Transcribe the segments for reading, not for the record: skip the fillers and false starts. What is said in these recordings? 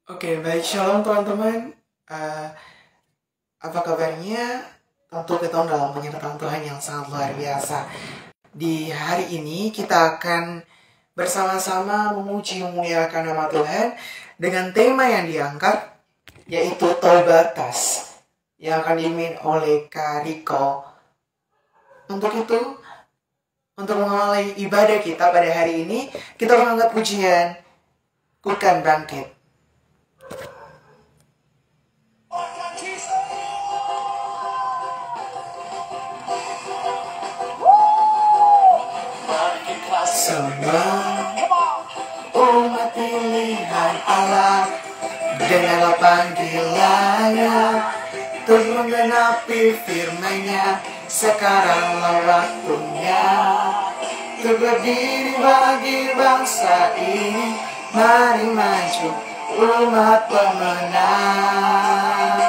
Oke, baik, shalom teman-teman. Eh, apa kabarnya? Tentu kita dalam penyertaan Tuhan yang sangat luar biasa. Di hari ini kita akan bersama-sama memuji memuliakan nama Tuhan dengan tema yang diangkat, yaitu Taubatas, yang akan dipimpin oleh Kak Riko. Untuk itu, untuk mengawali ibadah kita pada hari ini, kita mengangkat pujian Ku Kan Bangkit. Semua umat pilihan Allah, dengarlah panggilannya untuk menggenapi firman-Nya. Sekaranglah waktunya untuk berdiri bagi bangsa ini. Mari maju umat pemenang.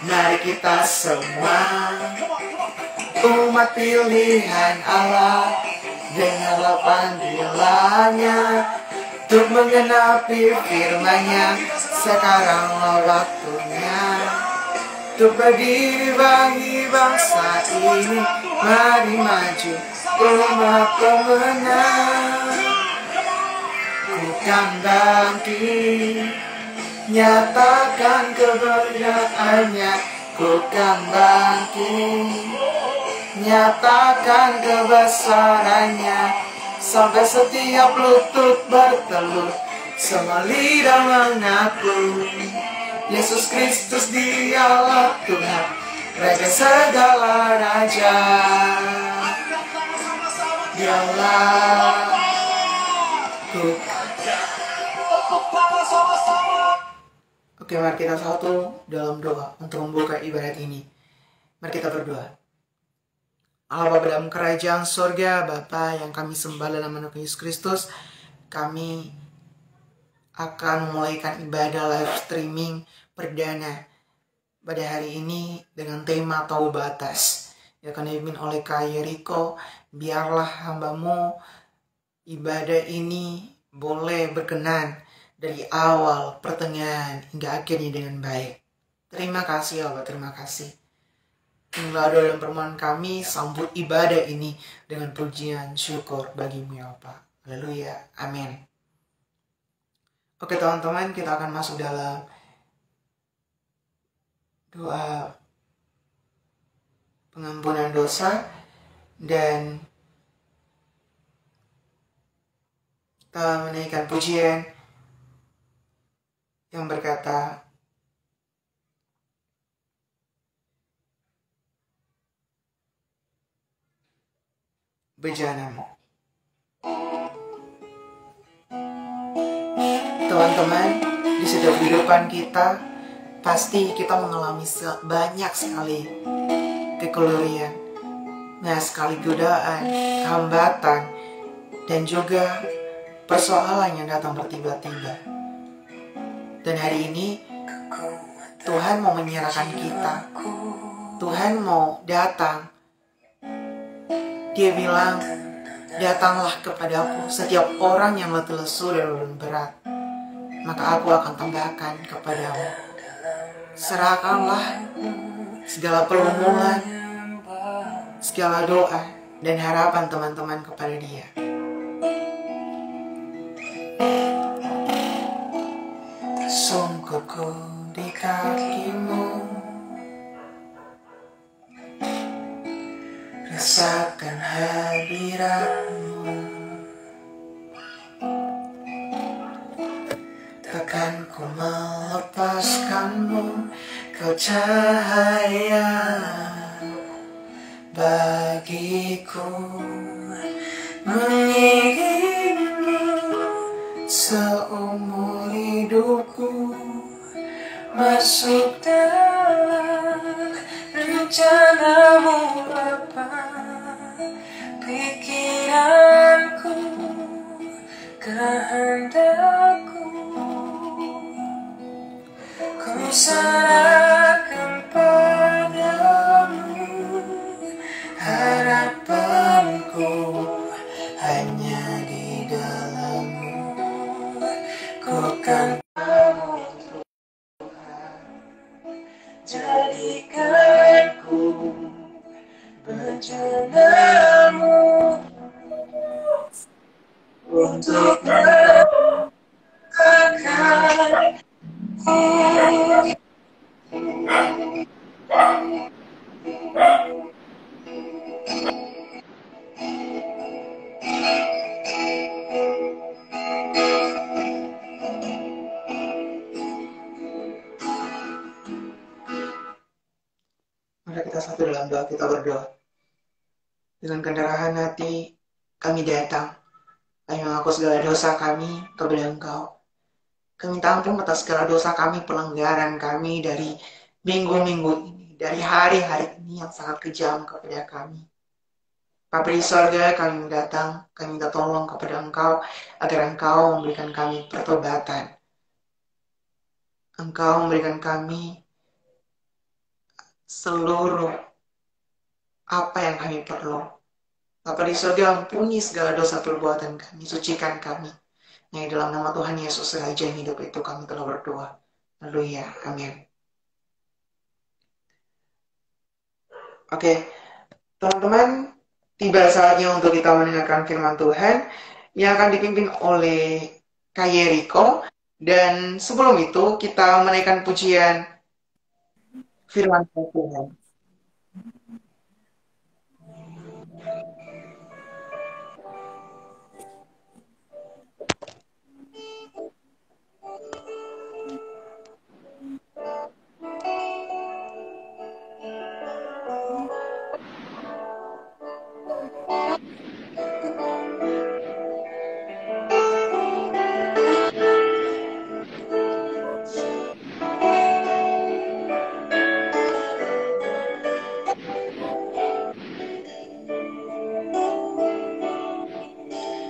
Mari kita semua umat pilihan Allah, dengarlah panggilannya untuk menggenapi firman-Nya. Sekaranglah waktunya untuk berdiri bagi bangsa ini. Mari maju umat pemenang. Ku kan bangkit, nyatakan keberadaannya. Ku kan bangkit, nyatakan kebesarannya, sampai setiap lutut bertelur, semua lidah mengaku Yesus Kristus dialah Tuhan, Raja segala raja. Dialah Tuhan. Oke, mari kita satu dalam doa untuk membuka ibadat ini. Mari kita berdoa. Allah Bapa dalam kerajaan sorga, Bapa yang kami sembah dalam nama Yesus Kristus, kami akan memulaikan ibadah live streaming perdana pada hari ini dengan tema Taubatas yang akan dipimpin oleh Kak Riko. Biarlah hamba-Mu ibadah ini boleh berkenan dari awal, pertengahan, hingga akhirnya dengan baik. Terima kasih Allah, terima kasih. Inilah doa dan permohonan kami, sambut ibadah ini dengan pujian syukur bagi-Mu ya Bapa. Haleluya, amin. Oke teman-teman, kita akan masuk dalam doa pengampunan dosa. Dan kita menaikkan pujian yang berkata, Bejanamu. Teman-teman, di setiap kehidupan kita, pasti kita mengalami banyak sekali kekeliruan, banyak sekali godaan, hambatan, dan juga persoalan yang datang bertiba-tiba. Dan hari ini, Tuhan mau menyerahkan kita. Tuhan mau datang. Dia bilang, datanglah kepadaku setiap orang yang letih lesu dan beban berat, maka aku akan tambahkan kepadamu. Serahkanlah segala pergumulan, segala doa dan harapan teman-teman kepada Dia. Sungguhku di kaki-Mu, rasakan hadirat-Mu. Takkan ku melepaskan-Mu, Kau cahaya bagiku. Mengiringi-Mu seumur hidupku, masuk dalam rencana-Mu Bapa. Pikiranku, kehendakku, ku serahkan padamu. Harapanku hanya di dalam-Mu. Ku kan untuk mari kita satu dalam doa, kita berdoa. Dengan kendarahan hati, kami datang. Kami mengaku segala dosa kami kepada Engkau. Kami minta ampun atas segala dosa kami, pelanggaran kami dari minggu-minggu ini, dari hari-hari ini yang sangat kejam kepada kami. Bapa di sorga, kami datang, kami minta tolong kepada Engkau, agar Engkau memberikan kami pertobatan. Engkau memberikan kami seluruh apa yang kami perlu. Bapa di sorga, ampuni segala dosa perbuatan kami, sucikan kami. Yang dalam nama Tuhan Yesus Raja yang hidup itu kami telah berdoa. Haleluya, amin. Oke, teman-teman, tiba saatnya untuk kita mendengarkan firman Tuhan yang akan dipimpin oleh Kak Yeriko. Dan sebelum itu, kita menaikkan pujian firman Tuhan.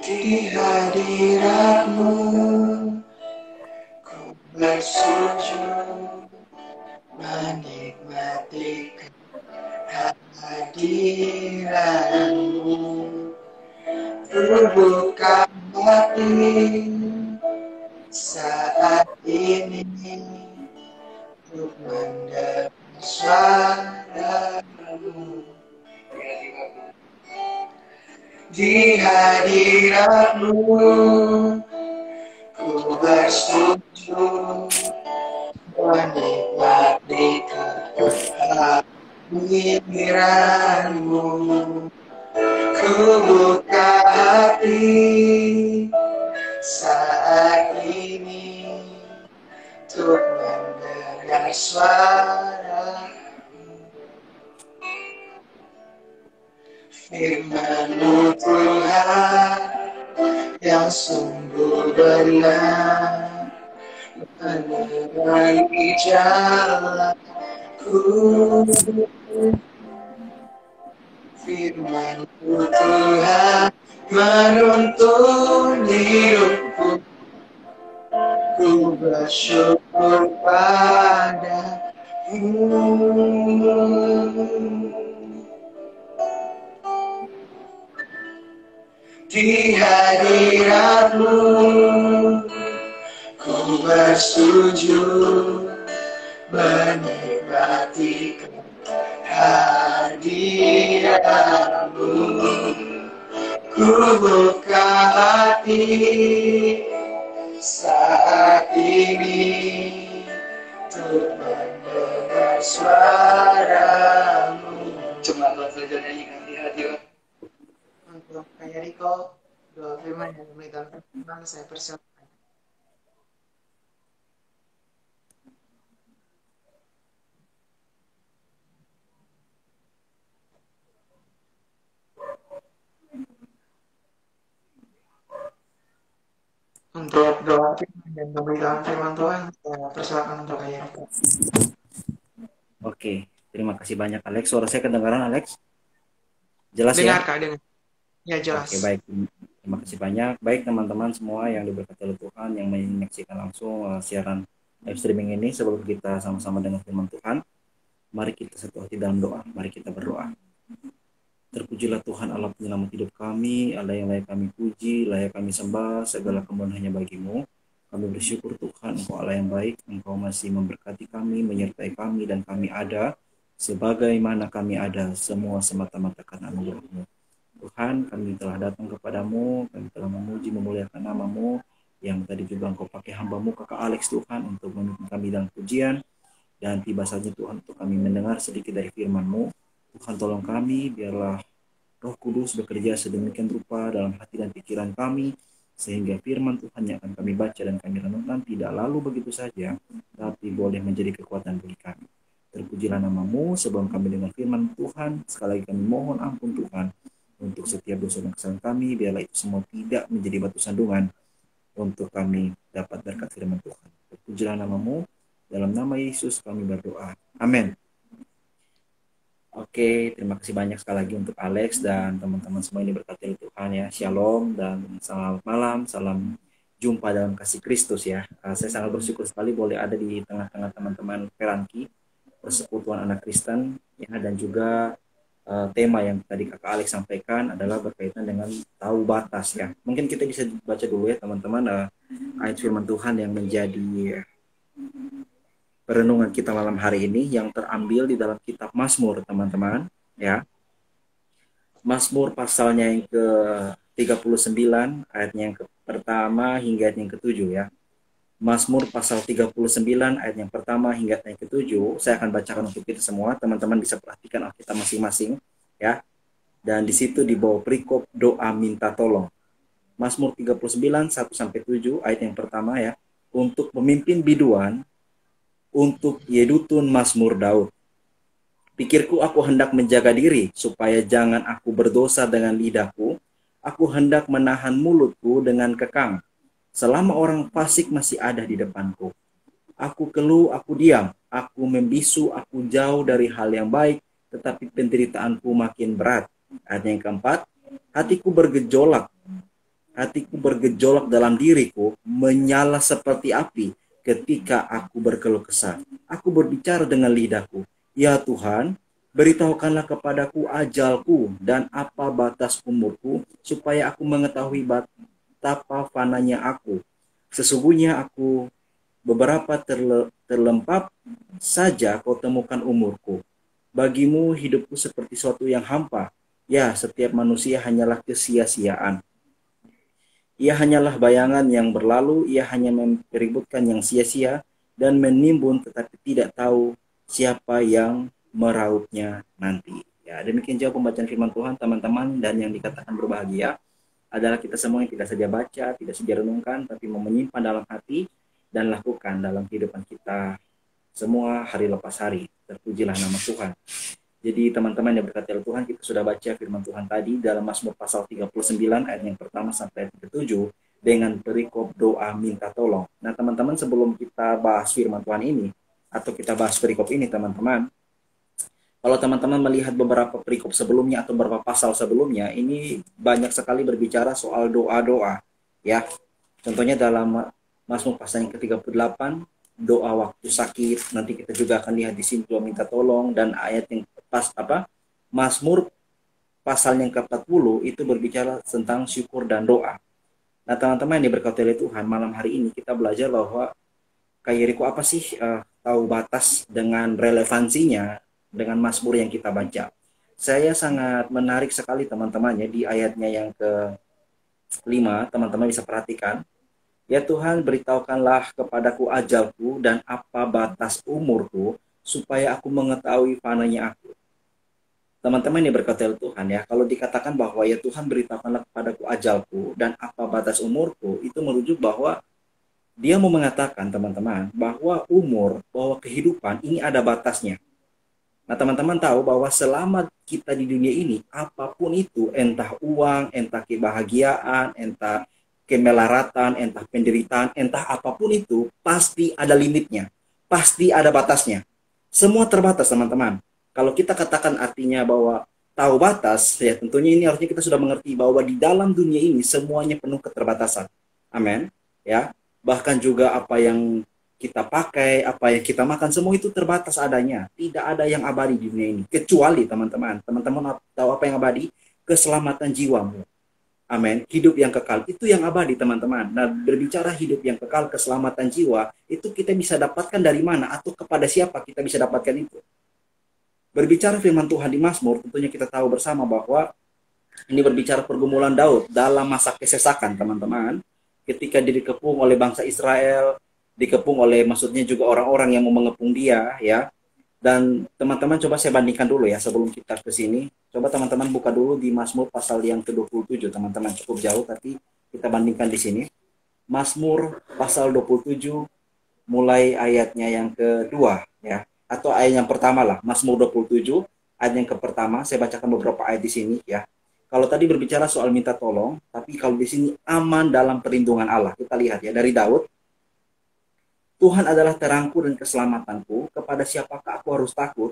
Di hadirat-Mu ku bersujud menikmati kehadiran-Mu. Ku buka hati saat ini untuk mendengar suara-Mu. Di hadirat-Mu ku bersujud menikmati kehadiran-Mu. Ku buka hati saat ini untuk mendengar suara firman-Mu Tuhan yang sungguh benar, menerangi jalanku. Firman-Mu Tuhan menuntun hidupku. Ku bersyukur padamu. Di hadirat-Mu ku bersujud menikmati kehadiran-Mu. Ku buka hati saat ini untuk mendengar suara-Mu. Cuma saja nyanyikan di hadirat. Untuk Kak Yeriko, doa firman dan pemberitaan firman saya persilakan. Untuk doa firman dan pemberitaan firman Tuhan, saya persilakan untuk Kak Yeriko. Oke, terima kasih banyak Alex. Suara saya kedengaran Alex? Jelas Dengar ya? Kak, dengar. Ya jelas. Oke, baik. Terima kasih banyak. Baik teman-teman semua yang diberkati oleh Tuhan yang menyaksikan langsung siaran live streaming ini, sebelum kita sama-sama dengan firman Tuhan, mari kita satu hati dalam doa. Mari kita berdoa. Terpujilah Tuhan Allah penyelamat hidup kami, Allah yang layak kami puji, layak kami sembah, segala kemuliaan hanya bagimu. Kami bersyukur Tuhan, Engkau Allah yang baik, Engkau masih memberkati kami, menyertai kami, dan kami ada sebagaimana kami ada, semua semata-mata karena anugerah-Mu. Tuhan, kami telah datang kepadamu, kami telah memuji, memuliakan namamu, yang tadi juga Engkau pakai hambamu Kakak Alex Tuhan untuk memimpin kami dalam pujian, dan tiba saja Tuhan untuk kami mendengar sedikit dari firman-Mu. Tuhan tolong kami, biarlah Roh Kudus bekerja sedemikian rupa dalam hati dan pikiran kami, sehingga firman Tuhan yang akan kami baca dan kami renungkan tidak lalu begitu saja, tapi boleh menjadi kekuatan bagi kami. Terpujilah namamu. Sebelum kami dengar firman Tuhan, sekali lagi kami mohon ampun Tuhan untuk setiap dosa dan kesalahan kami, biarlah itu semua tidak menjadi batu sandungan untuk kami dapat berkat firman Tuhan. Terpujilah namamu. Dalam nama Yesus kami berdoa. Amin. Oke, terima kasih banyak sekali lagi untuk Alex dan teman-teman semua ini, berkati Tuhan ya. Shalom dan selamat malam. Salam jumpa dalam kasih Kristus ya. Saya sangat bersyukur sekali boleh ada di tengah-tengah teman-teman Peranki, Persekutuan Anak Kristen ya, dan juga tema yang tadi Kakak Alex sampaikan adalah berkaitan dengan tahu batas ya. Mungkin kita bisa baca dulu ya teman-teman ayat firman Tuhan yang menjadi perenungan kita malam hari ini, yang terambil di dalam kitab Mazmur teman-teman ya. Mazmur pasalnya yang ke-39 ayatnya yang pertama hingga ayat yang ke-7 ya. Mazmur pasal 39 ayat yang pertama hingga ayat yang ke-7. Saya akan bacakan untuk kita semua. Teman-teman bisa perhatikan Alkitab masing-masing ya. Dan di situ di bawah perikop doa minta tolong. Mazmur 39 1 sampai 7 ayat yang pertama ya. Untuk pemimpin biduan, untuk Yedutun Mazmur Daud. Pikirku, aku hendak menjaga diri supaya jangan aku berdosa dengan lidahku. Aku hendak menahan mulutku dengan kekang selama orang fasik masih ada di depanku. Aku keluh, aku diam, aku membisu, aku jauh dari hal yang baik, tetapi penderitaanku makin berat. Ayat yang keempat, hatiku bergejolak dalam diriku, menyala seperti api ketika aku berkeluh kesah. Aku berbicara dengan lidahku, ya Tuhan, beritahukanlah kepadaku ajalku dan apa batas umurku, supaya aku mengetahui betapa fananya aku. Sesungguhnya aku beberapa terlempap saja kau temukan umurku. Bagimu hidupku seperti suatu yang hampa. Ya, setiap manusia hanyalah kesia-siaan. Ia hanyalah bayangan yang berlalu, ia hanya mempeributkan yang sia-sia dan menimbun tetapi tidak tahu siapa yang meraupnya nanti. Ya, demikian jauh pembacaan firman Tuhan teman-teman, dan yang dikatakan berbahagia adalah kita semua yang tidak saja baca, tidak saja renungkan, tapi mau menyimpan dalam hati dan lakukan dalam kehidupan kita semua hari lepas hari. Terpujilah nama Tuhan. Jadi teman-teman yang berkati Tuhan, kita sudah baca firman Tuhan tadi dalam Mazmur pasal 39 ayat yang pertama sampai ayat ke-7 dengan perikop doa minta tolong. Nah teman-teman, sebelum kita bahas firman Tuhan ini atau kita bahas perikop ini teman-teman, kalau teman-teman melihat beberapa perikop sebelumnya atau beberapa pasal sebelumnya, ini banyak sekali berbicara soal doa-doa ya. Contohnya dalam Mazmur pasal yang ke-38, doa waktu sakit. Nanti kita juga akan lihat di sini doa minta tolong, dan ayat yang Mazmur pasal yang ke-40 itu berbicara tentang syukur dan doa. Nah, teman-teman yang diberkati oleh Tuhan, malam hari ini kita belajar bahwa kayak apa sih tahu batas dengan relevansinya dengan Mazmur yang kita baca. Saya sangat menarik sekali teman-teman ya, di ayatnya yang ke-5, teman-teman bisa perhatikan. Ya Tuhan, beritahukanlah kepadaku ajalku dan apa batas umurku, supaya aku mengetahui fananya aku. Teman-teman yang berkata Tuhan ya, kalau dikatakan bahwa ya Tuhan beritahukanlah kepadaku ajalku dan apa batas umurku, itu merujuk bahwa dia mau mengatakan teman-teman bahwa umur, bahwa kehidupan ini ada batasnya. Nah teman-teman tahu bahwa selama kita di dunia ini, apapun itu, entah uang, entah kebahagiaan, entah kemelaratan, entah penderitaan, entah apapun itu, pasti ada limitnya, pasti ada batasnya. Semua terbatas teman-teman. Kalau kita katakan artinya bahwa tahu batas, ya tentunya ini harusnya kita sudah mengerti bahwa di dalam dunia ini semuanya penuh keterbatasan. Amin. Ya, bahkan juga apa yang kita pakai, apa yang kita makan, semua itu terbatas adanya. Tidak ada yang abadi di dunia ini. Kecuali teman-teman tahu apa yang abadi? Keselamatan jiwamu. Amin. Hidup yang kekal, itu yang abadi teman-teman. Nah, berbicara hidup yang kekal, keselamatan jiwa, itu kita bisa dapatkan dari mana? Atau kepada siapa kita bisa dapatkan itu? Berbicara firman Tuhan di Mazmur, tentunya kita tahu bersama bahwa Ini berbicara pergumulan Daud dalam masa kesesakan, teman-teman. Ketika dikepung oleh bangsa Israel, dikepung oleh maksudnya juga orang-orang yang mau mengepung dia, ya. Dan teman-teman coba saya bandingkan dulu ya sebelum kita ke sini. Coba teman-teman buka dulu di Mazmur pasal yang ke-27, teman-teman. Cukup jauh tapi kita bandingkan di sini. Mazmur pasal 27 mulai ayatnya yang kedua ya, atau ayat yang pertama lah. Mazmur 27 ayat yang pertama, saya bacakan beberapa ayat di sini ya. Kalau tadi berbicara soal minta tolong, tapi kalau di sini aman dalam perlindungan Allah. Kita lihat ya dari Daud, Tuhan adalah terangku dan keselamatanku, kepada siapakah aku harus takut?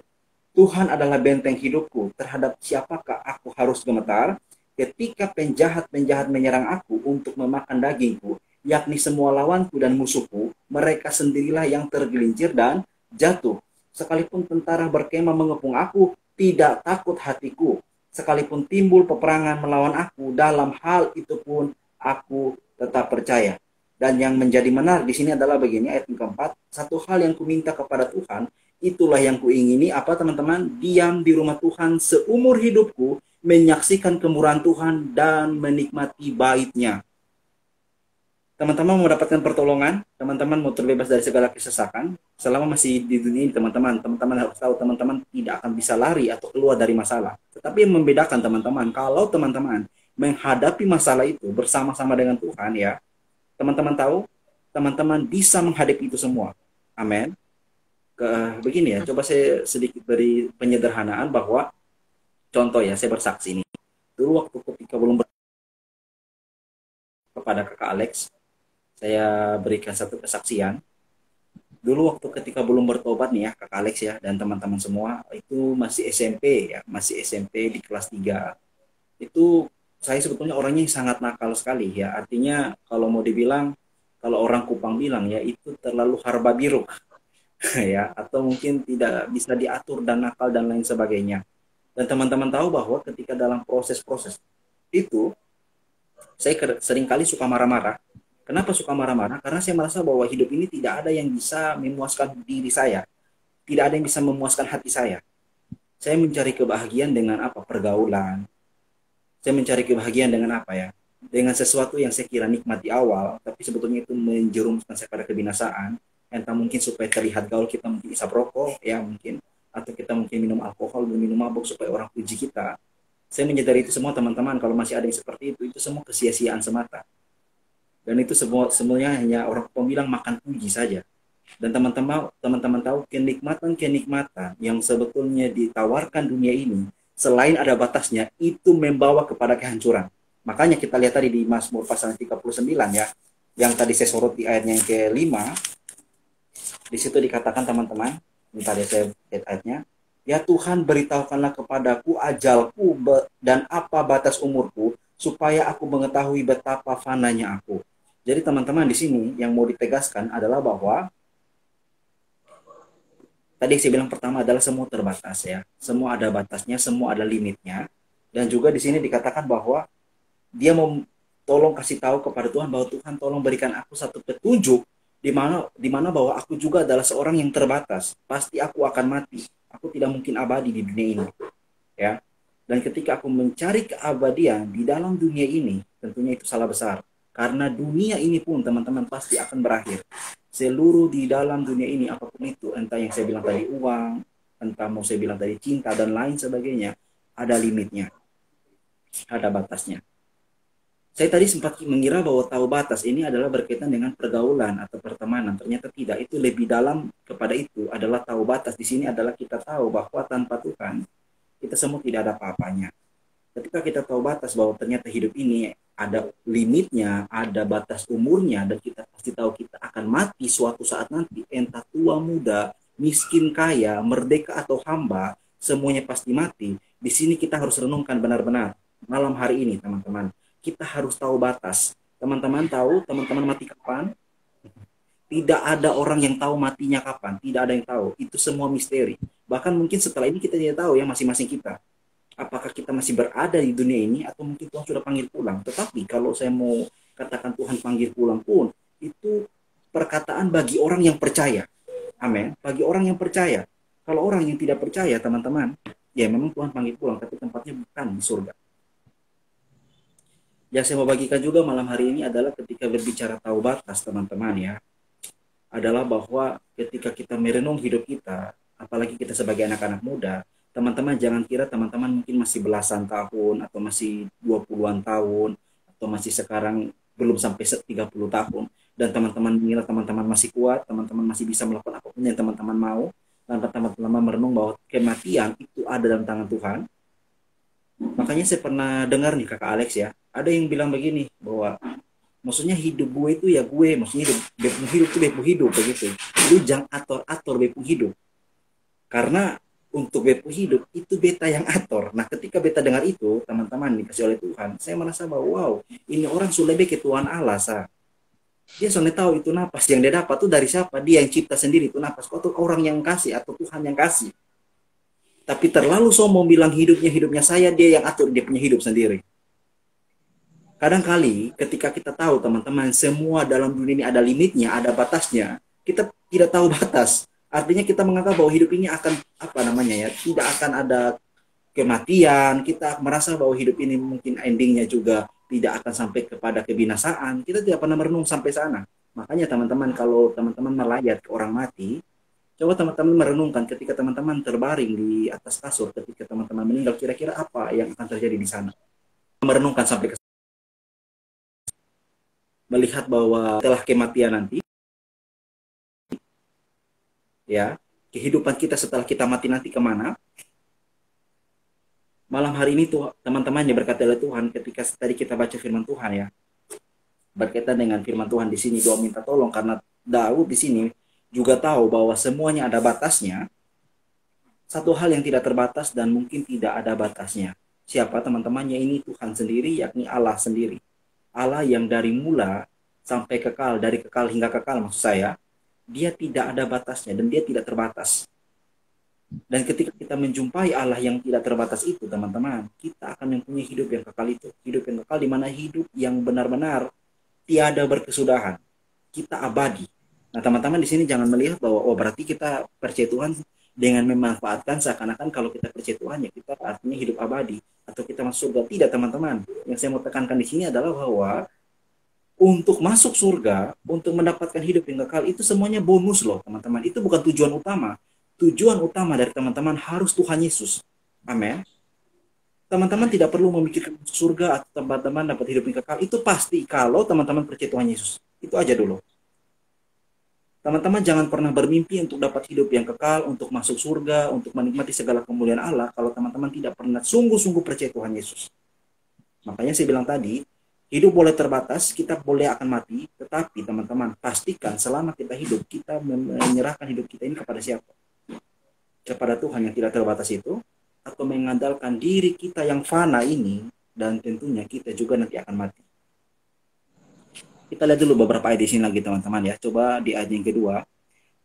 Tuhan adalah benteng hidupku, terhadap siapakah aku harus gemetar? Ketika penjahat-penjahat menyerang aku untuk memakan dagingku, yakni semua lawanku dan musuhku, mereka sendirilah yang tergelincir dan jatuh. Sekalipun tentara berkemah mengepung aku, tidak takut hatiku. Sekalipun timbul peperangan melawan aku, dalam hal itu pun aku tetap percaya. Dan yang menjadi menarik di sini adalah begini, ayat yang keempat, satu hal yang kuminta kepada Tuhan, itulah yang kuingini, apa teman-teman? Diam di rumah Tuhan seumur hidupku, menyaksikan kemurahan Tuhan dan menikmati baitnya. Teman-teman mau mendapatkan pertolongan, teman-teman mau terbebas dari segala kesesakan, selama masih di dunia ini, teman-teman harus tahu, teman-teman tidak akan bisa lari atau keluar dari masalah. Tetapi yang membedakan teman-teman, kalau teman-teman menghadapi masalah itu bersama-sama dengan Tuhan ya, teman-teman tahu, teman-teman bisa menghadapi itu semua. Amin. Begini ya, coba saya sedikit beri penyederhanaan bahwa, contoh ya, saya bersaksi ini. Dulu waktu ketika belum kepada kakak Alex, saya berikan satu kesaksian. Dulu waktu ketika belum bertobat nih ya, kakak Alex ya, dan teman-teman semua, itu masih SMP ya, masih SMP di kelas 3. Itu saya sebetulnya orangnya yang sangat nakal sekali ya. Artinya kalau mau dibilang, kalau orang Kupang bilang ya, itu terlalu harba biru ya, atau mungkin tidak bisa diatur dan nakal dan lain sebagainya. Dan teman-teman tahu bahwa ketika dalam proses-proses itu, saya seringkali suka marah-marah. Kenapa suka marah-marah? Karena saya merasa bahwa hidup ini tidak ada yang bisa memuaskan diri saya. Tidak ada yang bisa memuaskan hati saya. Saya mencari kebahagiaan dengan apa? Pergaulan. Saya mencari kebahagiaan dengan apa ya? Dengan sesuatu yang saya kira nikmat di awal, tapi sebetulnya itu menjerumuskan saya pada kebinasaan. Entah mungkin supaya terlihat gaul, kita mungkin isap rokok, ya mungkin. Atau kita mungkin minum alkohol dan minum mabuk supaya orang puji kita. Saya menyadari itu semua teman-teman, kalau masih ada yang seperti itu semua kesia-siaan semata. Dan itu semuanya hanya orang bilang makan puji saja. Dan teman-teman tahu kenikmatan-kenikmatan yang sebetulnya ditawarkan dunia ini, selain ada batasnya, itu membawa kepada kehancuran. Makanya kita lihat tadi di Mazmur pasal 39 ya, yang tadi saya sorot di ayatnya yang kelima, di situ dikatakan teman-teman, ini tadi saya lihat ayatnya, ya Tuhan beritahukanlah kepadaku ajalku dan apa batas umurku, supaya aku mengetahui betapa fananya aku. Jadi teman-teman di sini yang mau ditegaskan adalah bahwa tadi saya bilang pertama adalah semua terbatas ya. Semua ada batasnya, semua ada limitnya. Dan juga di sini dikatakan bahwa dia mau tolong kasih tahu kepada Tuhan bahwa Tuhan tolong berikan aku satu petunjuk di mana bahwa aku juga adalah seorang yang terbatas. Pasti aku akan mati. Aku tidak mungkin abadi di dunia ini. Ya. Dan ketika aku mencari keabadian di dalam dunia ini, tentunya itu salah besar. Karena dunia ini pun teman-teman pasti akan berakhir. Seluruh di dalam dunia ini apapun itu, entah yang saya bilang tadi uang, entah mau saya bilang tadi cinta dan lain sebagainya, ada limitnya, ada batasnya. Saya tadi sempat mengira bahwa tahu batas ini adalah berkaitan dengan pergaulan atau pertemanan. Ternyata tidak, itu lebih dalam kepada itu adalah tahu batas. Di sini adalah kita tahu bahwa tanpa Tuhan, kita semua tidak ada apa-apanya. Ketika kita tahu batas bahwa ternyata hidup ini ada limitnya, ada batas umurnya, dan kita pasti tahu kita akan mati suatu saat nanti, entah tua muda, miskin kaya, merdeka atau hamba, semuanya pasti mati. Di sini kita harus renungkan benar-benar malam hari ini teman-teman. Kita harus tahu batas. Teman-teman tahu, teman-teman mati kapan? Tidak ada orang yang tahu matinya kapan, tidak ada yang tahu. Itu semua misteri. Bahkan mungkin setelah ini kita tidak tahu ya masing-masing kita. Apakah kita masih berada di dunia ini atau mungkin Tuhan sudah panggil pulang. Tetapi kalau saya mau katakan Tuhan panggil pulang pun, itu perkataan bagi orang yang percaya. Amin. Bagi orang yang percaya. Kalau orang yang tidak percaya teman-teman, ya memang Tuhan panggil pulang, tapi tempatnya bukan di surga. Yang saya mau bagikan juga malam hari ini adalah ketika berbicara tahu batas, teman-teman ya, adalah bahwa ketika kita merenung hidup kita, apalagi kita sebagai anak-anak muda, teman-teman jangan kira teman-teman mungkin masih belasan tahun atau masih 20-an tahun atau masih sekarang belum sampai 30 tahun dan teman-teman mengira teman-teman masih kuat, teman-teman masih bisa melakukan apapun yang teman-teman mau, tanpa teman-teman merenung bahwa kematian itu ada dalam tangan Tuhan. Makanya saya pernah dengar nih kakak Alex ya, ada yang bilang begini bahwa maksudnya hidup gue itu ya gue, maksudnya hidup itu bepu hidup begitu, lu jangan atur-atur bepu hidup, karena untuk bepu hidup itu beta yang atur. Nah ketika beta dengar itu teman-teman dikasih oleh Tuhan, saya merasa bahwa wow, ini orang sudah lebih ke Tuhan Allah sah. Dia soalnya tahu itu napas yang dia dapat tuh dari siapa, dia yang cipta sendiri itu napas, atau orang yang kasih atau Tuhan yang kasih. Tapi terlalu sombong bilang hidupnya saya, dia yang atur dia punya hidup sendiri. Kadang-kali ketika kita tahu teman-teman semua dalam dunia ini ada limitnya, ada batasnya, kita tidak tahu batas. Artinya kita menganggap bahwa hidup ini akan apa namanya ya, tidak akan ada kematian. Kita merasa bahwa hidup ini mungkin endingnya juga tidak akan sampai kepada kebinasaan. Kita tidak pernah merenung sampai sana. Makanya teman-teman kalau teman-teman melayat ke orang mati, coba teman-teman merenungkan ketika teman-teman terbaring di atas kasur, ketika teman-teman meninggal, kira-kira apa yang akan terjadi di sana. Merenungkan sampai ke melihat bahwa setelah kematian nanti ya kehidupan kita setelah kita mati nanti kemana. Malam hari ini tuh teman-teman yang berkata oleh Tuhan ketika tadi kita baca firman Tuhan ya, berkaitan dengan firman Tuhan di sini doa minta tolong karena Daud di sini juga tahu bahwa semuanya ada batasnya. Satu hal yang tidak terbatas dan mungkin tidak ada batasnya, siapa teman-temannya? Ini Tuhan sendiri, yakni Allah sendiri, Allah yang dari mula sampai kekal, dari kekal hingga kekal maksud saya, dia tidak ada batasnya dan dia tidak terbatas. Dan ketika kita menjumpai Allah yang tidak terbatas itu, teman-teman, kita akan mempunyai hidup yang kekal itu. Hidup yang kekal di mana hidup yang benar-benar tiada berkesudahan. Kita abadi. Nah, teman-teman di sini jangan melihat bahwa oh berarti kita percaya Tuhan dengan memanfaatkan seakan-akan kalau kita percaya Tuhan ya kita artinya hidup abadi atau kita masuk surga. Tidak, teman-teman. Yang saya mau tekankan di sini adalah bahwa untuk masuk surga, untuk mendapatkan hidup yang kekal, itu semuanya bonus loh, teman-teman. Itu bukan tujuan utama. Tujuan utama dari teman-teman harus Tuhan Yesus. Amin. Teman-teman tidak perlu memikirkan masuk surga atau teman-teman dapat hidup yang kekal. Itu pasti kalau teman-teman percaya Tuhan Yesus. Itu aja dulu. Teman-teman jangan pernah bermimpi untuk dapat hidup yang kekal, untuk masuk surga, untuk menikmati segala kemuliaan Allah, kalau teman-teman tidak pernah sungguh-sungguh percaya Tuhan Yesus. Makanya saya bilang tadi, hidup boleh terbatas, kita boleh akan mati, tetapi teman-teman pastikan selama kita hidup, kita menyerahkan hidup kita ini kepada siapa? Kepada Tuhan yang tidak terbatas itu, atau mengandalkan diri kita yang fana ini, dan tentunya kita juga nanti akan mati. Kita lihat dulu beberapa ayat di sini lagi teman-teman ya. Coba di ayat yang kedua.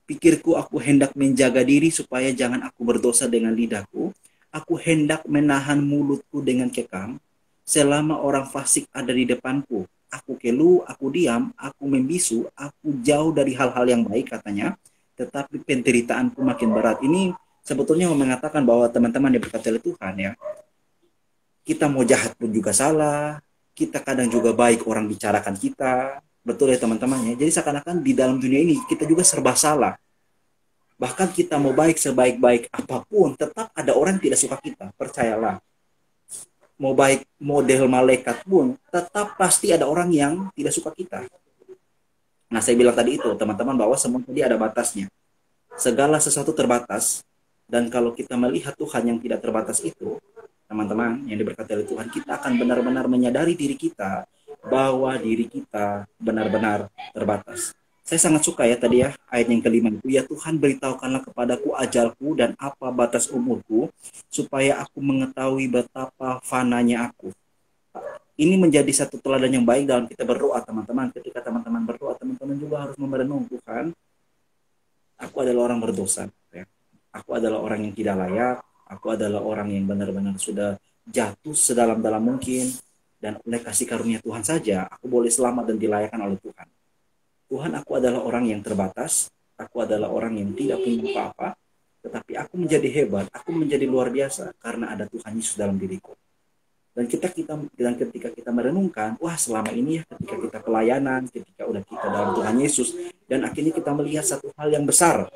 Pikirku aku hendak menjaga diri supaya jangan aku berdosa dengan lidahku. Aku hendak menahan mulutku dengan kekang. Selama orang fasik ada di depanku. Aku keluh, aku diam, aku membisu, aku jauh dari hal-hal yang baik katanya. Tetapi penderitaanku makin berat. Ini sebetulnya mengatakan bahwa teman-teman yang berkata oleh Tuhan ya. Kita mau jahat pun juga salah. Kita kadang juga baik orang bicarakan kita. Betul ya teman-teman ya. Jadi seakan-akan di dalam dunia ini kita juga serba salah. Bahkan kita mau baik sebaik-baik apapun, tetap ada orang yang tidak suka kita. Percayalah. Mau baik model malaikat pun, tetap pasti ada orang yang tidak suka kita. Nah saya bilang tadi itu teman-teman bahwa semua tadi ada batasnya. Segala sesuatu terbatas. Dan kalau kita melihat Tuhan yang tidak terbatas itu, teman-teman yang diberkati oleh Tuhan, kita akan benar-benar menyadari diri kita bahwa diri kita benar-benar terbatas. Saya sangat suka ya tadi ya ayat yang kelima itu, ya Tuhan beritahukanlah kepadaku ajalku dan apa batas umurku supaya aku mengetahui betapa fananya aku. Ini menjadi satu teladan yang baik dalam kita berdoa teman-teman. Ketika teman-teman berdoa, teman-teman juga harus merenung Tuhan. Aku adalah orang berdosa. Ya. Aku adalah orang yang tidak layak. Aku adalah orang yang benar-benar sudah jatuh sedalam-dalam mungkin. Dan oleh kasih karunia Tuhan saja, aku boleh selamat dan dilayakkan oleh Tuhan. Tuhan, aku adalah orang yang terbatas. Aku adalah orang yang tidak punya apa-apa. Tetapi aku menjadi hebat, aku menjadi luar biasa karena ada Tuhan Yesus dalam diriku. Dan ketika kita merenungkan, wah selama ini ya ketika kita pelayanan, ketika udah kita dalam Tuhan Yesus, dan akhirnya kita melihat satu hal yang besar.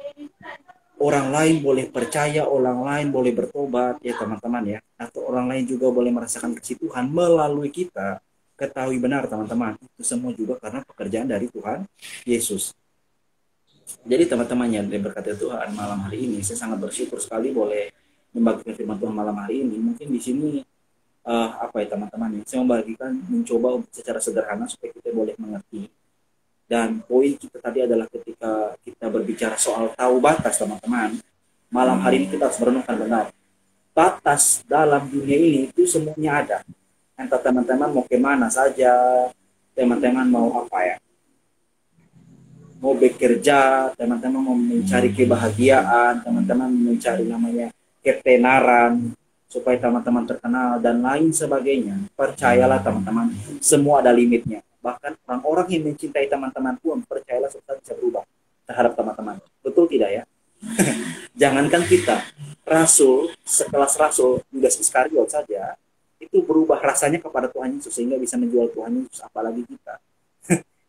Orang lain boleh percaya, orang lain boleh bertobat, ya teman-teman ya. Atau orang lain juga boleh merasakan kasih Tuhan melalui kita. Ketahui benar teman-teman, itu semua juga karena pekerjaan dari Tuhan Yesus. Jadi teman-teman yang berkata Tuhan malam hari ini, saya sangat bersyukur sekali boleh membagikan firman Tuhan malam hari ini. Mungkin di sini apa ya teman-teman ya, saya membagikan mencoba secara sederhana supaya kita boleh mengerti. Dan poin kita tadi adalah ketika kita berbicara soal tahu batas teman-teman, malam hari ini kita harus merenungkan benar. Batas dalam dunia ini itu semuanya ada. Entah teman-teman mau kemana saja, teman-teman mau apa ya, mau bekerja, teman-teman mau mencari kebahagiaan, teman-teman mencari namanya ketenaran, supaya teman-teman terkenal dan lain sebagainya. Percayalah teman-teman, semua ada limitnya. Bahkan orang-orang yang mencintai teman-teman pun percayalah suatu saat bisa berubah terhadap teman-teman. Betul tidak ya? Jangankan kita, rasul, sekelas rasul Yudas Iskariot saja itu berubah rasanya kepada Tuhan Yesus sehingga bisa menjual Tuhan Yesus, apalagi kita.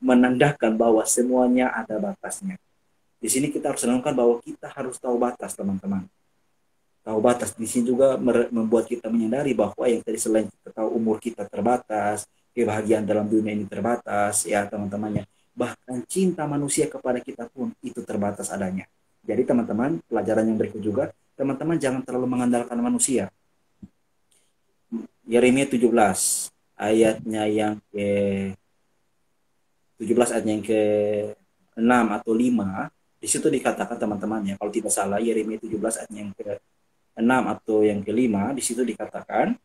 Menandakan bahwa semuanya ada batasnya. Di sini kita harus renungkan bahwa kita harus tahu batas teman-teman. Tahu batas di sini juga membuat kita menyadari bahwa yang tadi selain kita tahu umur kita terbatas, kebahagiaan dalam dunia ini terbatas, ya teman-temannya. Bahkan cinta manusia kepada kita pun itu terbatas adanya. Jadi teman-teman, pelajaran yang berikut juga, teman-teman jangan terlalu mengandalkan manusia. Yeremia 17 ayatnya yang ke 17 ayatnya yang ke-6 atau 5, di situ dikatakan teman-teman ya, kalau tidak salah Yeremia 17 ayatnya yang ke-6 atau yang ke-5, di situ dikatakan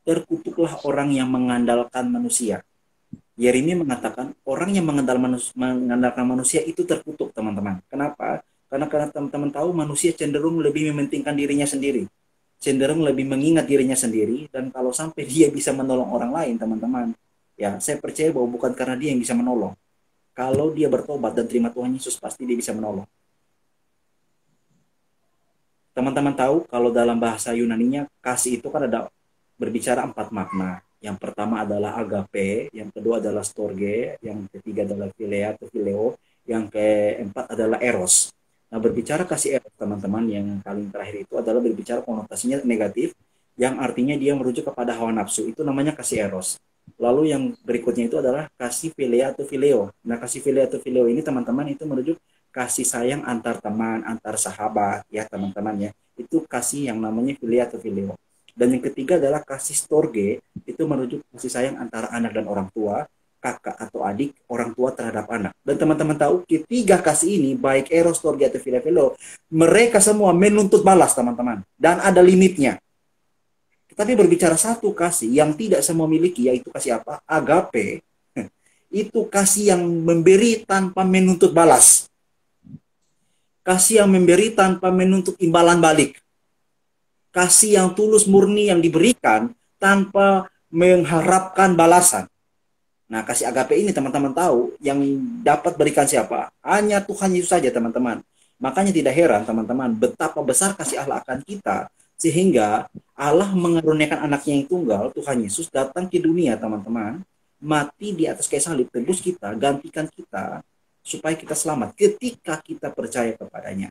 terkutuklah orang yang mengandalkan manusia. Yeremia mengatakan orang yang mengandalkan manusia itu terkutuk teman-teman. Kenapa? Karena teman-teman tahu manusia cenderung lebih mementingkan dirinya sendiri. Cenderung lebih mengingat dirinya sendiri. Dan kalau sampai dia bisa menolong orang lain teman-teman, ya saya percaya bahwa bukan karena dia yang bisa menolong. Kalau dia bertobat dan terima Tuhan Yesus, pasti dia bisa menolong. Teman-teman tahu kalau dalam bahasa Yunaninya kasih itu kan ada berbicara 4 makna. Yang pertama adalah agape, yang kedua adalah storge, yang ketiga adalah philea atau phileo, yang keempat adalah eros. Nah, berbicara kasih eros teman-teman yang paling terakhir itu adalah berbicara konotasinya negatif, yang artinya dia merujuk kepada hawa nafsu. Itu namanya kasih eros. Lalu yang berikutnya itu adalah kasih philea atau phileo. Nah, kasih philea atau phileo ini teman-teman itu merujuk kasih sayang antar teman, antar sahabat ya teman-teman ya. Itu kasih yang namanya philea atau phileo. Dan yang ketiga adalah kasih storge, itu merujuk kasih sayang antara anak dan orang tua, kakak atau adik, orang tua terhadap anak. Dan teman-teman tahu, ketiga kasih ini, baik eros, storge, atau phileo, mereka semua menuntut balas, teman-teman. Dan ada limitnya. Tetapi berbicara satu kasih yang tidak semua miliki, yaitu kasih apa? Agape. Itu kasih yang memberi tanpa menuntut balas. Kasih yang memberi tanpa menuntut imbalan balik. Kasih yang tulus murni yang diberikan tanpa mengharapkan balasan. Nah, kasih agape ini teman-teman tahu yang dapat berikan siapa? Hanya Tuhan Yesus saja teman-teman. Makanya tidak heran teman-teman betapa besar kasih Allah akan kita sehingga Allah mengaruniakan anaknya yang tunggal, Tuhan Yesus datang ke dunia teman-teman, mati di atas kayu salib, tebus kita, gantikan kita supaya kita selamat ketika kita percaya kepadanya.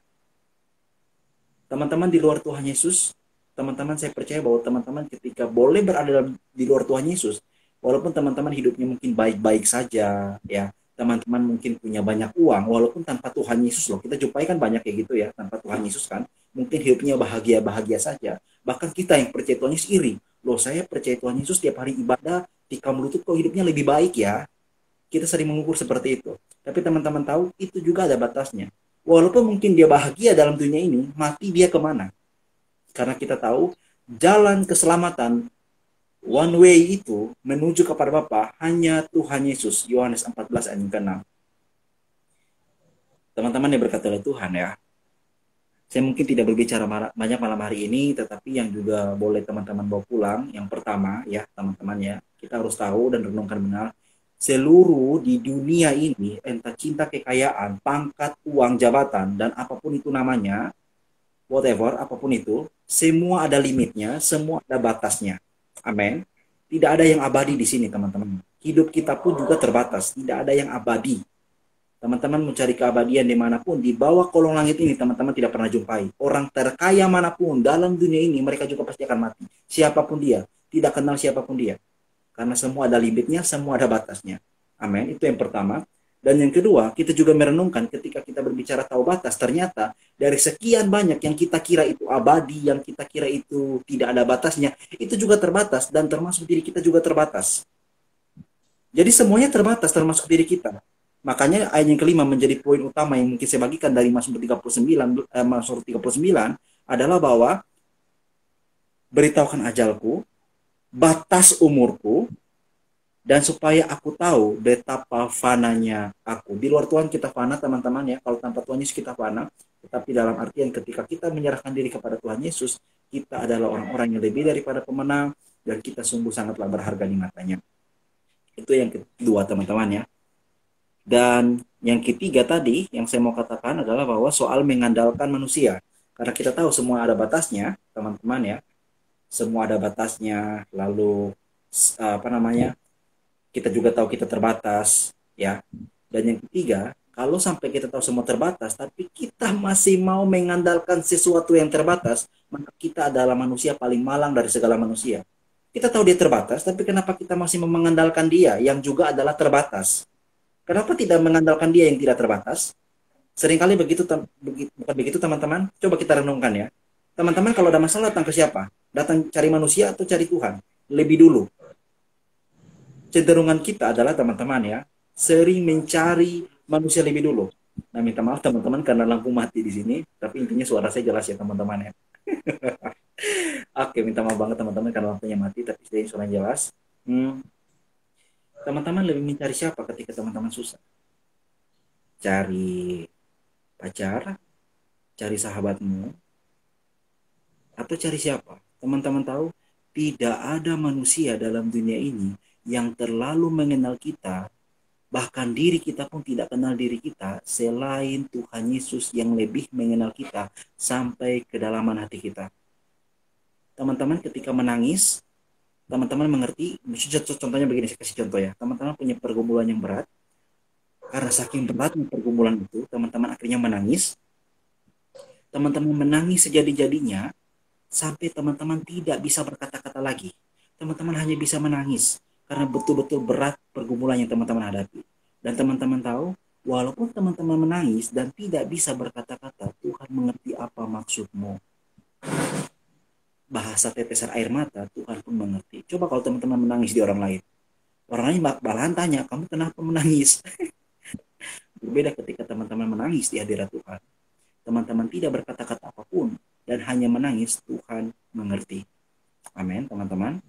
Teman-teman di luar Tuhan Yesus, teman-teman saya percaya bahwa teman-teman ketika boleh berada di luar Tuhan Yesus, walaupun teman-teman hidupnya mungkin baik-baik saja, ya teman-teman mungkin punya banyak uang, walaupun tanpa Tuhan Yesus loh, kita jumpai kan banyak kayak gitu ya, tanpa Tuhan Yesus kan, mungkin hidupnya bahagia-bahagia saja. Bahkan kita yang percaya Tuhan Yesus iri, loh saya percaya Tuhan Yesus tiap hari ibadah, tikam lutut kok hidupnya lebih baik ya. Kita sering mengukur seperti itu. Tapi teman-teman tahu, itu juga ada batasnya. Walaupun mungkin dia bahagia dalam dunia ini, mati dia kemana? Karena kita tahu jalan keselamatan one way itu menuju kepada Bapa hanya Tuhan Yesus. Yohanes 14 ayat 6. Teman-teman yang berkata oleh Tuhan ya. Saya mungkin tidak berbicara banyak malam hari ini, tetapi yang juga boleh teman-teman bawa pulang. Yang pertama ya teman-teman ya, kita harus tahu dan renungkan benar. Seluruh di dunia ini, entah cinta, kekayaan, pangkat, uang, jabatan, dan apapun itu namanya, whatever, apapun itu, semua ada limitnya, semua ada batasnya. Amin. Tidak ada yang abadi di sini, teman-teman. Hidup kita pun juga terbatas. Tidak ada yang abadi. Teman-teman mencari keabadian dimanapun, di bawah kolong langit ini, teman-teman tidak pernah jumpai. Orang terkaya manapun dalam dunia ini, mereka juga pasti akan mati. Siapapun dia. Tidak kenal siapapun dia. Karena semua ada limitnya, semua ada batasnya. Amin. Itu yang pertama. Dan yang kedua, kita juga merenungkan ketika kita berbicara tahu batas, ternyata dari sekian banyak yang kita kira itu abadi, yang kita kira itu tidak ada batasnya, itu juga terbatas, dan termasuk diri kita juga terbatas. Jadi semuanya terbatas, termasuk diri kita. Makanya ayat yang kelima menjadi poin utama yang mungkin saya bagikan dari Mazmur 39, Mazmur 39 adalah bahwa beritahukan ajalku, batas umurku, dan supaya aku tahu betapa fananya aku. Di luar Tuhan kita fana, teman-teman ya. Kalau tanpa Tuhan Yesus kita fana. Tetapi dalam artian ketika kita menyerahkan diri kepada Tuhan Yesus, kita adalah orang-orang yang lebih daripada pemenang, dan kita sungguh sangatlah berharga di matanya. Itu yang kedua, teman-teman ya. Dan yang ketiga tadi yang saya mau katakan adalah bahwa soal mengandalkan manusia. Karena kita tahu semua ada batasnya, teman-teman ya. Semua ada batasnya. Lalu apa namanya? Kita juga tahu kita terbatas ya. Dan yang ketiga, kalau sampai kita tahu semua terbatas tapi kita masih mau mengandalkan sesuatu yang terbatas, maka kita adalah manusia paling malang dari segala manusia. Kita tahu dia terbatas, tapi kenapa kita masih mengandalkan dia yang juga adalah terbatas? Kenapa tidak mengandalkan dia yang tidak terbatas? Seringkali begitu, bukan begitu teman-teman. Coba kita renungkan ya. Teman-teman kalau ada masalah datang ke siapa? Datang cari manusia atau cari Tuhan? Lebih dulu. Cenderungan kita adalah teman-teman ya, sering mencari manusia lebih dulu. Nah, minta maaf teman-teman karena lampu mati di sini, tapi intinya suara saya jelas ya teman-teman ya. Oke, minta maaf banget teman-teman karena lampunya mati, tapi saya suara jelas. Teman-teman lebih mencari siapa ketika teman-teman susah? Cari pacar, cari sahabatmu, atau cari siapa? Teman-teman tahu, tidak ada manusia dalam dunia ini yang terlalu mengenal kita, bahkan diri kita pun tidak kenal diri kita, selain Tuhan Yesus yang lebih mengenal kita sampai kedalaman hati kita. Teman-teman ketika menangis, teman-teman mengerti, contohnya begini, saya kasih contoh ya. Teman-teman punya pergumulan yang berat, karena saking beratnya pergumulan itu, teman-teman akhirnya menangis. Teman-teman menangis sejadi-jadinya, sampai teman-teman tidak bisa berkata-kata lagi. Teman-teman hanya bisa menangis, karena betul-betul berat pergumulan yang teman-teman hadapi. Dan teman-teman tahu, walaupun teman-teman menangis dan tidak bisa berkata-kata, Tuhan mengerti apa maksudmu. Bahasa tetesan air mata, Tuhan pun mengerti. Coba kalau teman-teman menangis di orang lain. Orang lain bakalan tanya, kamu kenapa menangis? Berbeda ketika teman-teman menangis di hadirat Tuhan. Teman-teman tidak berkata-kata apapun dan hanya menangis, Tuhan mengerti. Amin, teman-teman.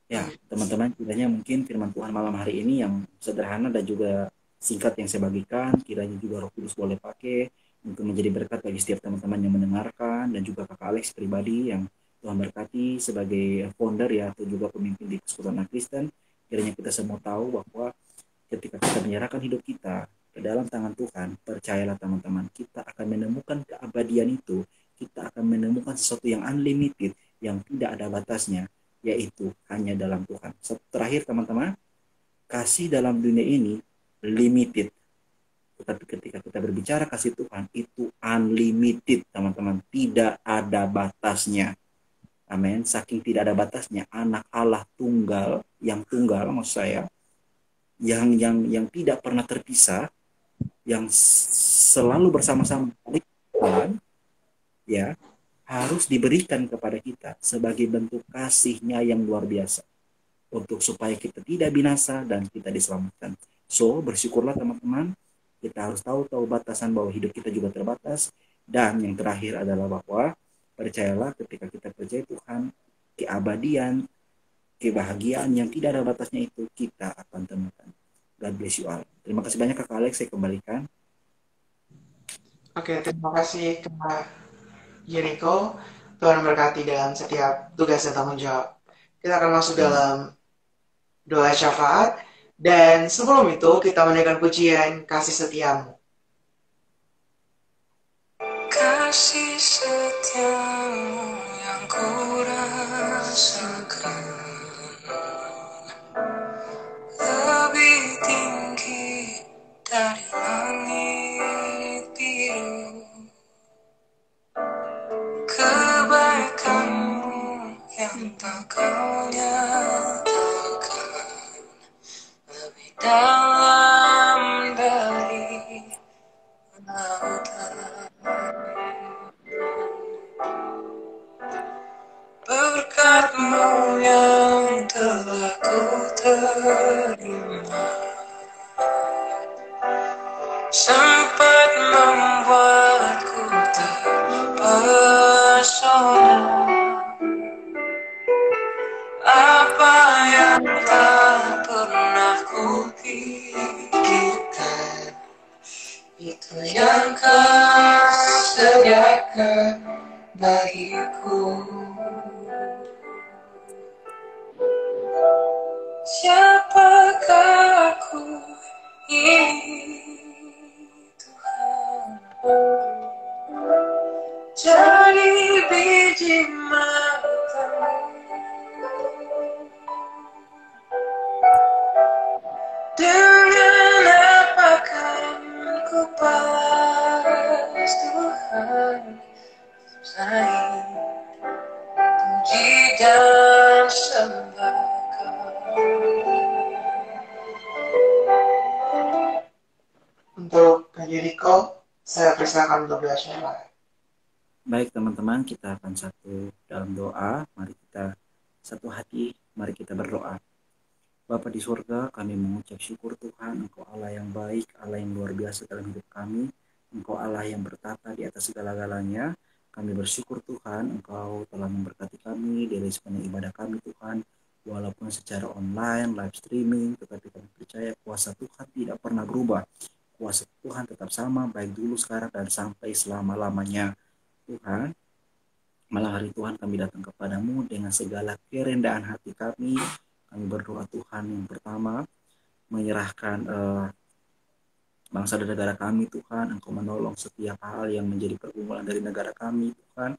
Ya, teman-teman, kiranya mungkin firman Tuhan malam hari ini yang sederhana dan juga singkat yang saya bagikan, kiranya juga Roh Kudus boleh pakai untuk menjadi berkat bagi setiap teman-teman yang mendengarkan, dan juga Kakak Alex pribadi yang Tuhan berkati sebagai founder ya, atau juga pemimpin di Persekutuan Anak Kristen. Kiranya kita semua tahu bahwa ketika kita menyerahkan hidup kita ke dalam tangan Tuhan, percayalah teman-teman, kita akan menemukan keabadian itu, kita akan menemukan sesuatu yang unlimited, yang tidak ada batasnya, yaitu hanya dalam Tuhan. Terakhir teman-teman, kasih dalam dunia ini limited. Tetapi ketika kita berbicara kasih Tuhan, itu unlimited teman-teman. Tidak ada batasnya. Amin. Saking tidak ada batasnya, anak Allah tunggal, yang tunggal maksud saya, yang tidak pernah terpisah, yang selalu bersama-sama Tuhan, ya, harus diberikan kepada kita sebagai bentuk kasihnya yang luar biasa, untuk supaya kita tidak binasa dan kita diselamatkan. So, bersyukurlah teman-teman, kita harus tahu batasan bahwa hidup kita juga terbatas. Dan yang terakhir adalah bahwa percayalah ketika kita percaya Tuhan, keabadian, kebahagiaan yang tidak ada batasnya itu kita akan temukan. God bless you all. Terima kasih banyak Kakak Alex, saya kembalikan. Oke, terima kasih Kak Jericho. Tuhan berkati dalam setiap tugas dan tanggung jawab. Kita akan masuk dalam doa syafaat. Dan sebelum itu kita menaikkan pujian Kasih Setiamu. Kasih setiamu yang ku rasakan tinggi dari langit biru, kebaikanmu yang tak kau nyatakan lebih dalam dari lautan. Berkat-Mu yang telah ku terima sempat membuatku terpesona. Apa yang tak pernah ku pikirkan, itu yang Kau sediakan bagiku. Siapakah aku ini, Tuhan? Jadi biji mata-Mu. Dengan apakah ku balas Tuhan? Selain puji dan sembah Kau. Untuk Kak Jericho, saya persilakan untuk belajar. Baik teman-teman, kita akan satu dalam doa. Mari kita satu hati, mari kita berdoa. Bapa di surga, kami mengucap syukur Tuhan, Engkau Allah yang baik, Allah yang luar biasa dalam hidup kami. Engkau Allah yang bertata di atas segala-galanya. Kami bersyukur Tuhan, Engkau telah memberkati kami dari sepanjang ibadah kami Tuhan. Walaupun secara online, live streaming, tetapi kami percaya kuasa Tuhan tidak pernah berubah. Kuasa Tuhan tetap sama, baik dulu, sekarang, dan sampai selama-lamanya. Tuhan, malam hari Tuhan kami datang kepadamu dengan segala kerendahan hati kami. Kami berdoa Tuhan, yang pertama menyerahkan bangsa dan negara kami Tuhan. Engkau menolong setiap hal yang menjadi pergumulan dari negara kami Tuhan.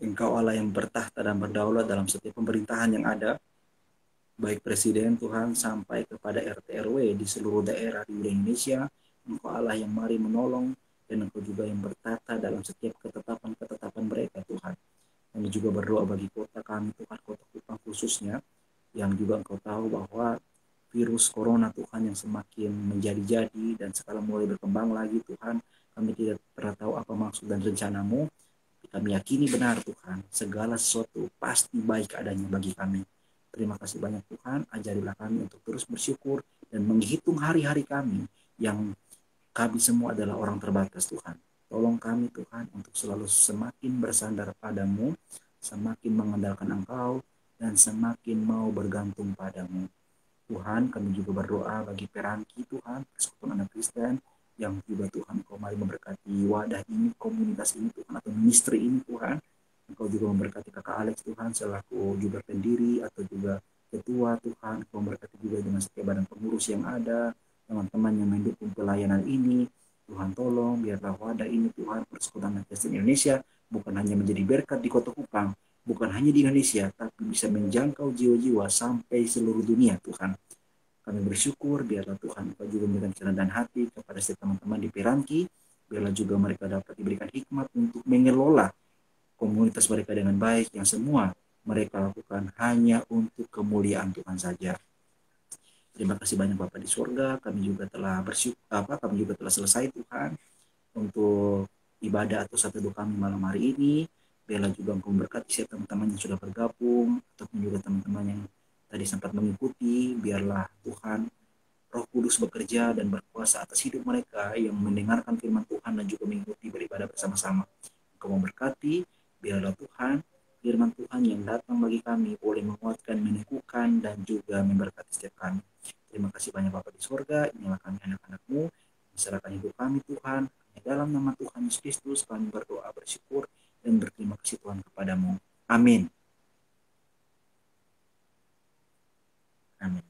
Engkau Allah yang bertahta dan berdaulat dalam setiap pemerintahan yang ada, baik presiden Tuhan sampai kepada RT RW di seluruh daerah di Indonesia. Engkau Allah yang mari menolong, dan Engkau juga yang bertata dalam setiap ketetapan-ketetapan mereka Tuhan. Kami juga berdoa bagi kota kami Tuhan, kota Kupang khususnya, yang juga Engkau tahu bahwa virus corona Tuhan yang semakin menjadi-jadi dan sekarang mulai berkembang lagi Tuhan. Kami tidak pernah tahu apa maksud dan rencana-Mu. Kami yakini benar Tuhan, segala sesuatu pasti baik adanya bagi kami. Terima kasih banyak Tuhan, ajarilah kami untuk terus bersyukur dan menghitung hari-hari kami yang kami semua adalah orang terbatas Tuhan. Tolong kami Tuhan untuk selalu semakin bersandar padamu, semakin mengandalkan Engkau, dan semakin mau bergantung padamu. Tuhan, kami juga berdoa bagi Peranki Tuhan, Persekutuan Anak Kristen, yang juga Tuhan Engkau mari memberkati wadah ini, komunitas ini Tuhan, atau ministry ini Tuhan. Engkau juga memberkati Kakak Alex Tuhan, selaku juga pendiri atau juga ketua Tuhan. Engkau memberkati juga dengan setiap badan pengurus yang ada, teman-teman yang mendukung pelayanan ini. Tuhan tolong, biarlah wadah ini Tuhan, Persekutuan Anak Kristen Indonesia, bukan hanya menjadi berkat di Kota Kupang, bukan hanya di Indonesia, tapi bisa menjangkau jiwa-jiwa sampai seluruh dunia Tuhan. Kami bersyukur, biarlah Tuhan Engkau juga memberikan kerendahan hati kepada setiap teman-teman di Peranki, biarlah juga mereka dapat diberikan hikmat untuk mengelola komunitas mereka dengan baik, yang semua mereka lakukan hanya untuk kemuliaan Tuhan saja. Terima kasih banyak Bapak di surga, kami juga telah kami juga telah selesai Tuhan untuk ibadah atau satu doa kami malam hari ini. Biarlah juga Engkau memberkati setiap teman-teman yang sudah bergabung, ataupun juga teman-teman yang tadi sempat mengikuti. Biarlah Tuhan Roh Kudus bekerja dan berkuasa atas hidup mereka yang mendengarkan firman Tuhan dan juga mengikuti beribadah bersama-sama. Engkau memberkati, biarlah Tuhan firman Tuhan yang datang bagi kami boleh menguatkan, meneguhkan, dan juga memberkati setiap kami. Terima kasih banyak Bapa di surga, inilah kami anak-anak-Mu, diserahkan hidup kami Tuhan. Dalam nama Tuhan Yesus Kristus kami berdoa, bersyukur, dan berterima kasih Tuhan kepadamu. Amin. Amin.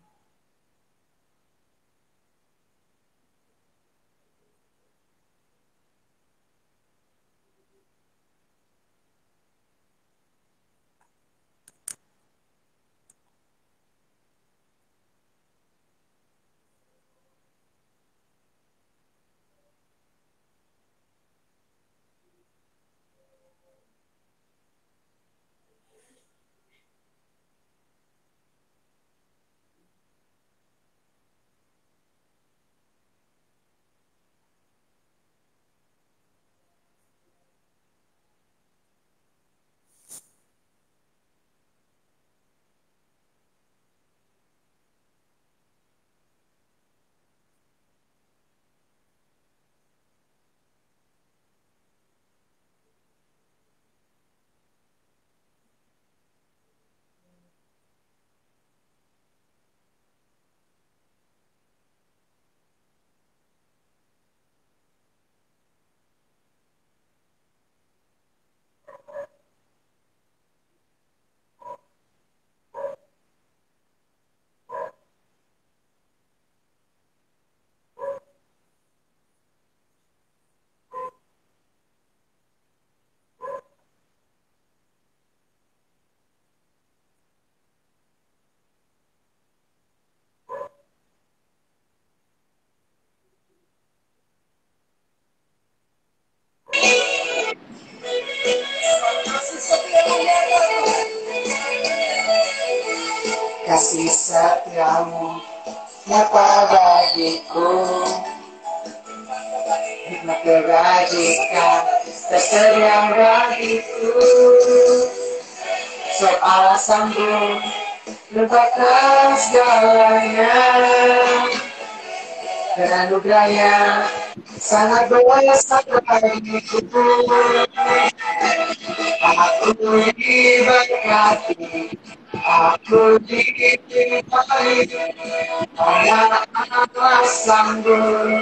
kasih setiamu nyata bagiku, hikmat kebajikan tersedia bagiku. Soal sambung lupakan segalanya, dan anugerahnya sangat berasa bagiku. Aku diberkati, aku dilimpahi, hanya Allah sanggup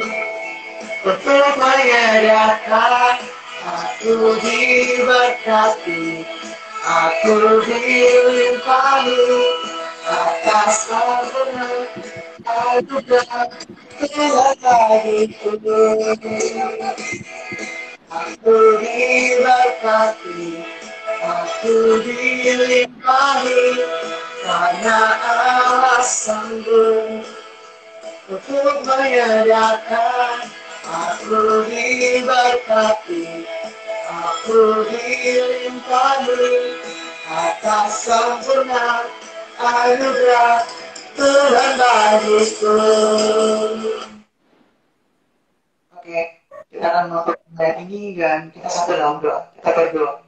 untuk menyediakan. Aku diberkati, aku dilimpahi, atas kebenaran anugerah Tuhan bagiku. Aku diberkati, aku dilimpahi, karena Allah sanggup untuk menyediakan. Aku diberkati, aku dilimpahi, atas sempurna anugerah Tuhan bagiku. Oke, kita akan menutup ayat ini dan kita satu dalam doa. Kita berdoa.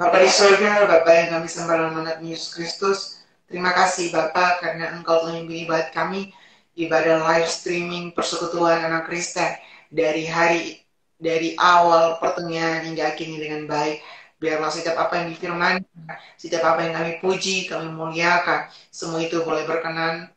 Bapa di surga, Bapa yang kami sembah dalam nama Yesus Kristus, terima kasih Bapa karena Engkau telah membimbing ibadat kami, ibadah live streaming persekutuan anak Kristen dari awal pertengahan hingga akhirnya dengan baik. Biarlah setiap apa yang difirman, setiap apa yang kami puji, kami muliakan, semua itu boleh berkenan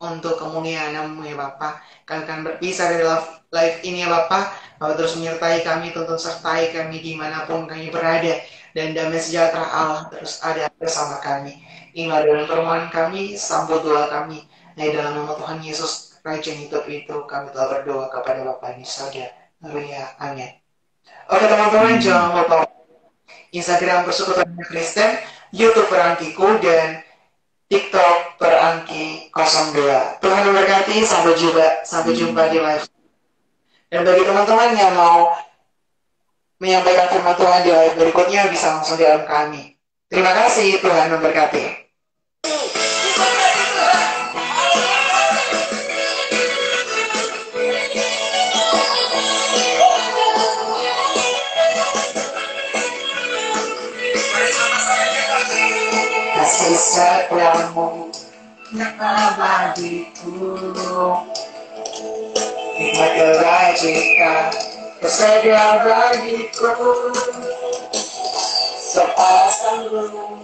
untuk kemuliaan-Mu ya Bapa. Kami akan berpisah dari live ini ya Bapa. Bapak terus menyertai kami, tuntun sertai kami dimanapun kami berada, dan damai sejahtera Allah terus ada bersama kami. Inilah dalam permohonan kami, sambut doa kami. Nah, dalam nama Tuhan Yesus, Raja yang hidup itu, kami telah berdoa kepada Bapa di surga. Haleluya, amin. Oke teman-teman, jangan lupa Instagram Persekutuan Kristen, YouTube Perangkiku, dan TikTok Perangki 02. Tuhan memberkati, sampai jumpa di live. Dan bagi teman-teman yang mau menyampaikan firman Tuhan di live berikutnya, bisa langsung di DM kami. Terima kasih, Tuhan memberkati. Kasih setiamu nyata bagiku, hikmat kebajikan tersedia bagiku. Soal sanggup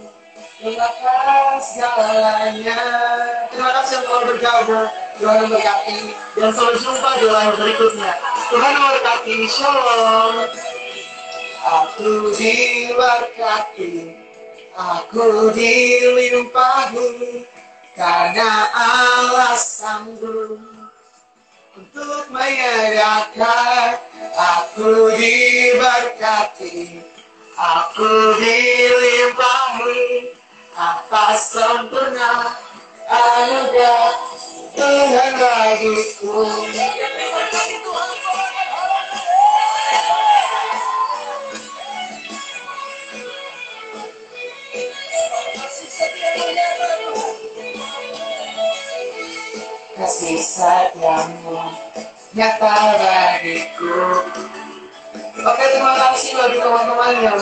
lupakan segalanya. Terima kasih telah bergabung. Tuhan memberkati, dan sampai jumpa di live berikutnya. Tuhan memberkati. Shalom. Aku diberkati, aku dilimpahi, karena Allah sanggup untuk menyediakan. Aku diberkati, aku dilimpahi, atas sempurna anugerah Tuhan bagiku. Kasih setiamu nyata bagiku. Oke, terima kasih bagi teman-teman yang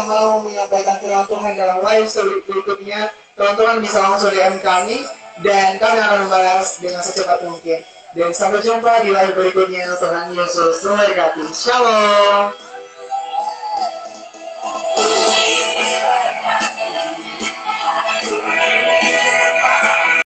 mau menyampaikan firman Tuhan dalam live berikutnya. Teman-teman bisa langsung DM kami, dan kami akan membalas dengan secepat mungkin. Dan sampai jumpa di live berikutnya. Tuhan Yesus memberkati. Shalom.